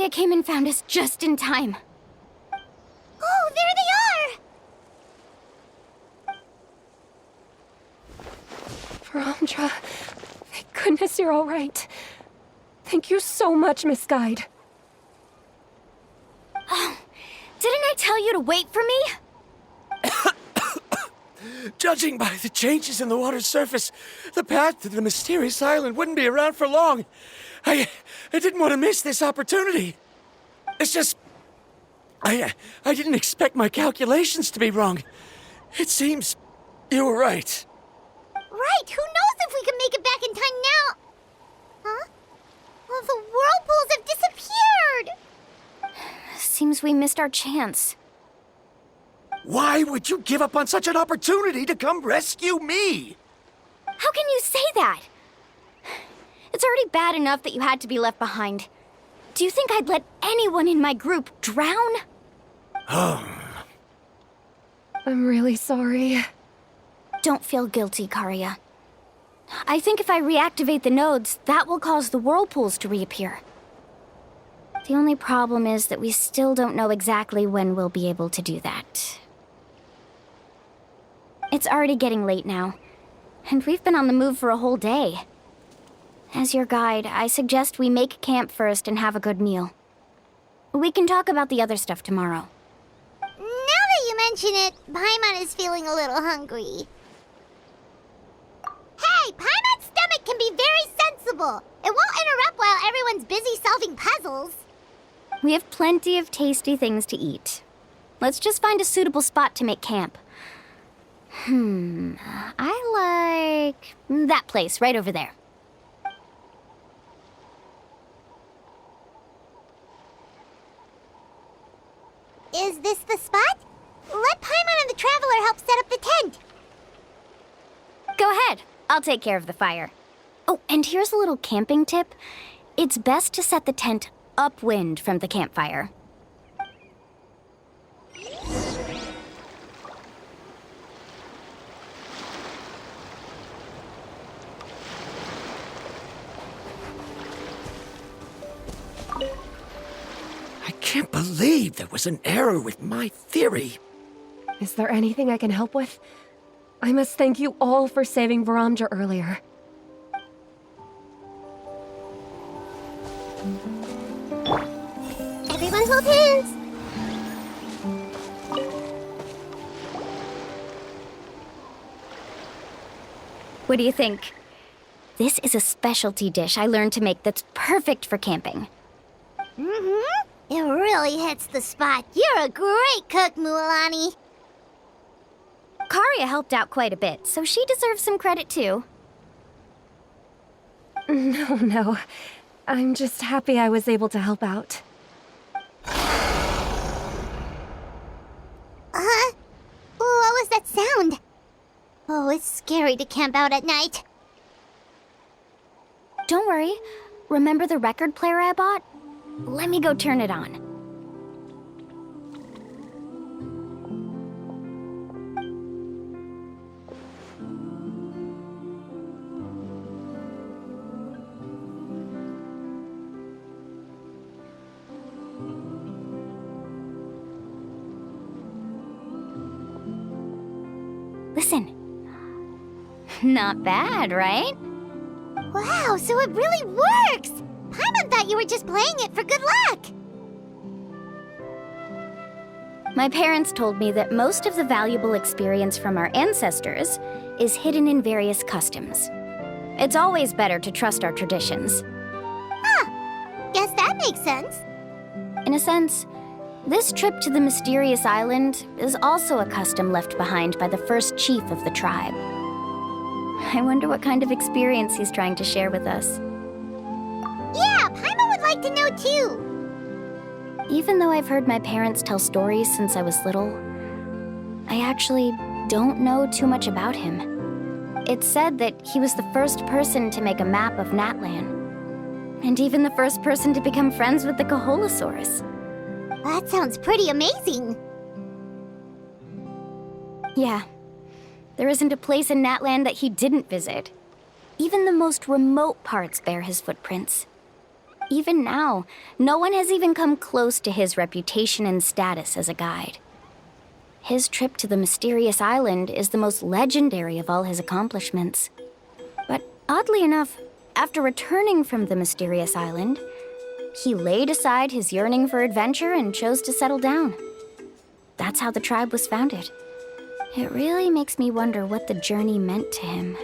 Karia came and found us just in time. Oh, there they are! Verandra, thank goodness you're all right. Thank you so much, Miss Guide. Oh, didn't I tell you to wait for me? Judging by the changes in the water's surface, the path to the mysterious island wouldn't be around for long. I didn't want to miss this opportunity. It's just... I didn't expect my calculations to be wrong. It seems you were right. Right, who knows if we can make it back in time now? Huh? Well, the whirlpools have disappeared! Seems we missed our chance. Why would you give up on such an opportunity to come rescue me? How can you say that? It's already bad enough that you had to be left behind. Do you think I'd let anyone in my group drown? I'm really sorry. Don't feel guilty, Karia. I think if I reactivate the nodes, that will cause the whirlpools to reappear. The only problem is that we still don't know exactly when we'll be able to do that. It's already getting late now, and we've been on the move for a whole day. As your guide, I suggest we make camp first and have a good meal. We can talk about the other stuff tomorrow. Now that you mention it, Paimon is feeling a little hungry. Hey, Paimon's stomach can be very sensible. It won't interrupt while everyone's busy solving puzzles. We have plenty of tasty things to eat. Let's just find a suitable spot to make camp. I like that place right over there. Is this the spot? Let Paimon and the Traveler help set up the tent. Go ahead. I'll take care of the fire. Oh, and here's a little camping tip. It's best to set the tent upwind from the campfire. I can't believe there was an error with my theory. Is there anything I can help with? I must thank you all for saving Verandra earlier. Everyone hold hands. What do you think? This is a specialty dish I learned to make that's perfect for camping. Mm-hmm. It really hits the spot. You're a great cook, Mualani. Karia helped out quite a bit, so she deserves some credit too. No. I'm just happy I was able to help out. Huh? What was that sound? Oh, it's scary to camp out at night. Don't worry. Remember the record player I bought? Let me go turn it on. Listen. Not bad, right? Wow, so it really works! Paimon thought you were just playing it for good luck! My parents told me that most of the valuable experience from our ancestors is hidden in various customs. It's always better to trust our traditions. Huh. Guess that makes sense. In a sense, this trip to the mysterious island is also a custom left behind by the first chief of the tribe. I wonder what kind of experience he's trying to share with us. Yeah, Paimon would like to know too. Even though I've heard my parents tell stories since I was little, I actually don't know too much about him. It's said that he was the first person to make a map of Natlan, and even the first person to become friends with the Kaholosaurus. That sounds pretty amazing. Yeah. There isn't a place in Natlan that he didn't visit. Even the most remote parts bear his footprints. Even now, no one has even come close to his reputation and status as a guide. His trip to the mysterious island is the most legendary of all his accomplishments. But oddly enough, after returning from the mysterious island, he laid aside his yearning for adventure and chose to settle down. That's how the tribe was founded. It really makes me wonder what the journey meant to him.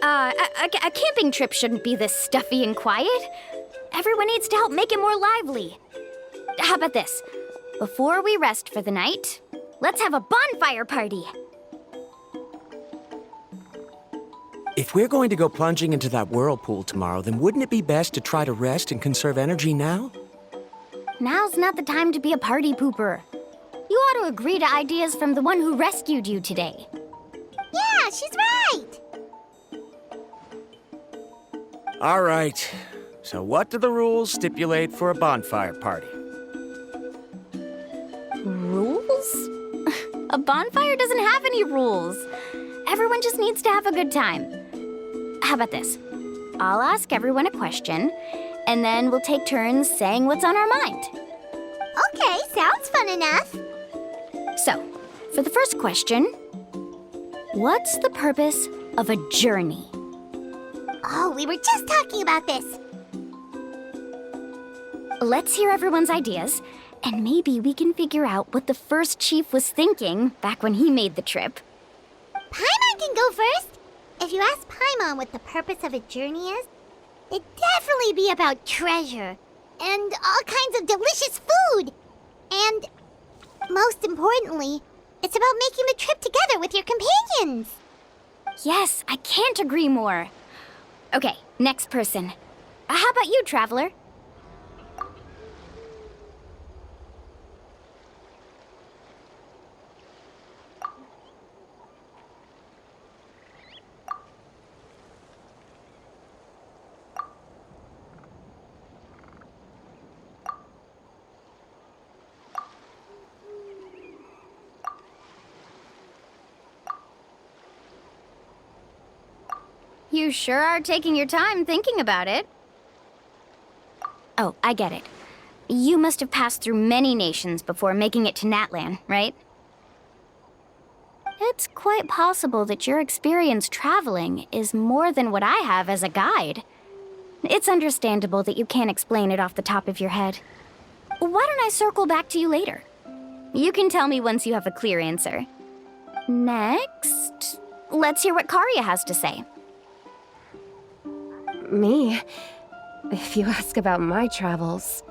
A camping trip shouldn't be this stuffy and quiet. Everyone needs to help make it more lively. How about this? Before we rest for the night, let's have a bonfire party. If we're going to go plunging into that whirlpool tomorrow, then wouldn't it be best to try to rest and conserve energy now? Now's not the time to be a party pooper. You ought to agree to ideas from the one who rescued you today. Yeah, she's right. All right. So what do the rules stipulate for a bonfire party? Rules? A bonfire doesn't have any rules. Everyone just needs to have a good time. How about this? I'll ask everyone a question, and then we'll take turns saying what's on our mind. Okay, sounds fun enough. So, for the first question, what's the purpose of a journey? Oh, we were just talking about this. Let's hear everyone's ideas, and maybe we can figure out what the first chief was thinking back when he made the trip. Paimon can go first. If you ask Paimon what the purpose of a journey is, it'd definitely be about treasure and all kinds of delicious food. And most importantly, it's about making the trip together with your companions. Yes, I can't agree more. Okay, next person. How about you, Traveler? You sure are taking your time thinking about it. Oh, I get it. You must have passed through many nations before making it to Natlan, right? It's quite possible that your experience traveling is more than what I have as a guide. It's understandable that you can't explain it off the top of your head. Why don't I circle back to you later? You can tell me once you have a clear answer. Next, let's hear what Karya has to say. Me? If you ask about my travels,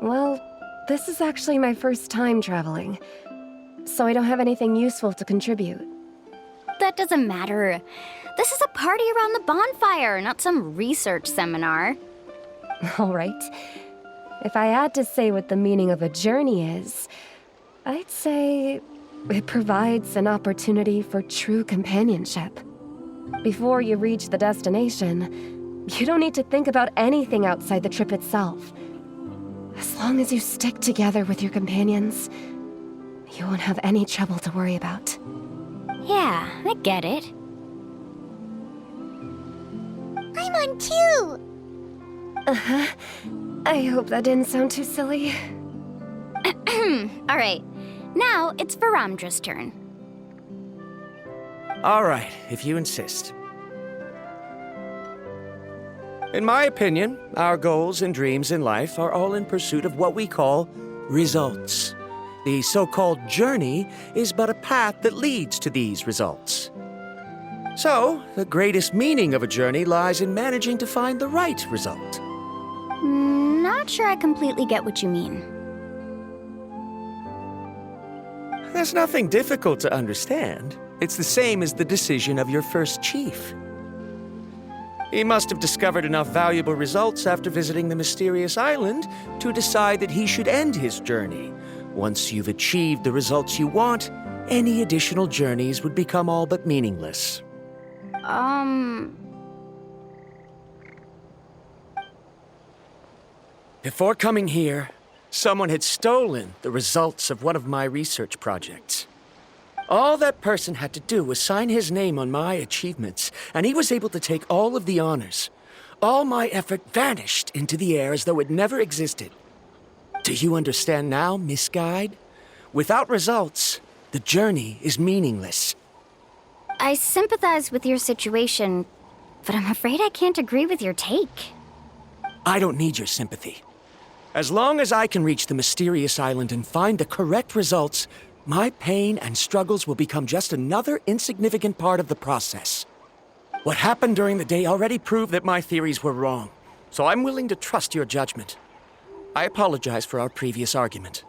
well, this is actually my first time traveling, so I don't have anything useful to contribute. That doesn't matter. This is a party around the bonfire, not some research seminar. All right. If I had to say what the meaning of a journey is, I'd say it provides an opportunity for true companionship. Before you reach the destination, you don't need to think about anything outside the trip itself. As long as you stick together with your companions, you won't have any trouble to worry about. Yeah, I get it. I'm on too. Uh-huh. I hope that didn't sound too silly. All right, now it's Varamdra's turn. All right, if you insist. In my opinion, our goals and dreams in life are all in pursuit of what we call results. The so-called journey is but a path that leads to these results. So, the greatest meaning of a journey lies in managing to find the right result. Not sure I completely get what you mean. There's nothing difficult to understand. It's the same as the decision of your first chief. He must have discovered enough valuable results after visiting the mysterious island to decide that he should end his journey. Once you've achieved the results you want, any additional journeys would become all but meaningless. Before coming here, someone had stolen the results of one of my research projects. All that person had to do was sign his name on my achievements, and he was able to take all of the honors. All my effort vanished into the air as though it never existed. Do you understand now, Miss Guide? Without results, the journey is meaningless. I sympathize with your situation, but I'm afraid I can't agree with your take. I don't need your sympathy. As long as I can reach the mysterious island and find the correct results, my pain and struggles will become just another insignificant part of the process. What happened during the day already proved that my theories were wrong, so I'm willing to trust your judgment. I apologize for our previous argument.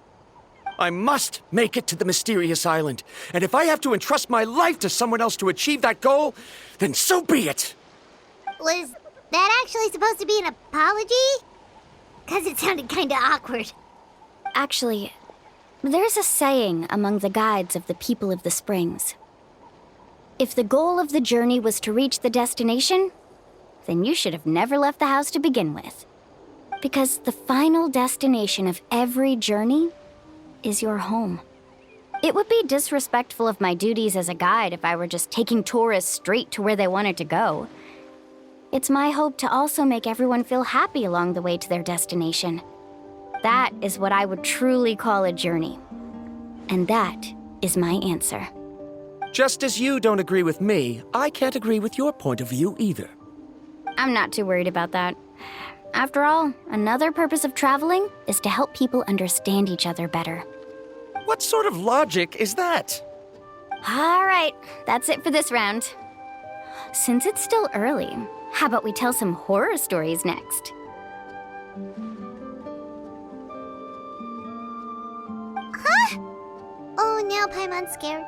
I must make it to the mysterious island, and if I have to entrust my life to someone else to achieve that goal, then so be it! Was that actually supposed to be an apology? Because it sounded kinda awkward. Actually, there's a saying among the guides of the people of the springs. If the goal of the journey was to reach the destination, then you should have never left the house to begin with. Because the final destination of every journey is your home. It would be disrespectful of my duties as a guide if I were just taking tourists straight to where they wanted to go. It's my hope to also make everyone feel happy along the way to their destination. That is what I would truly call a journey. And that is my answer. Just as you don't agree with me, I can't agree with your point of view either. I'm not too worried about that. After all, another purpose of traveling is to help people understand each other better. What sort of logic is that? All right, that's it for this round. Since it's still early, how about we tell some horror stories next? Oh, now Paimon's scared.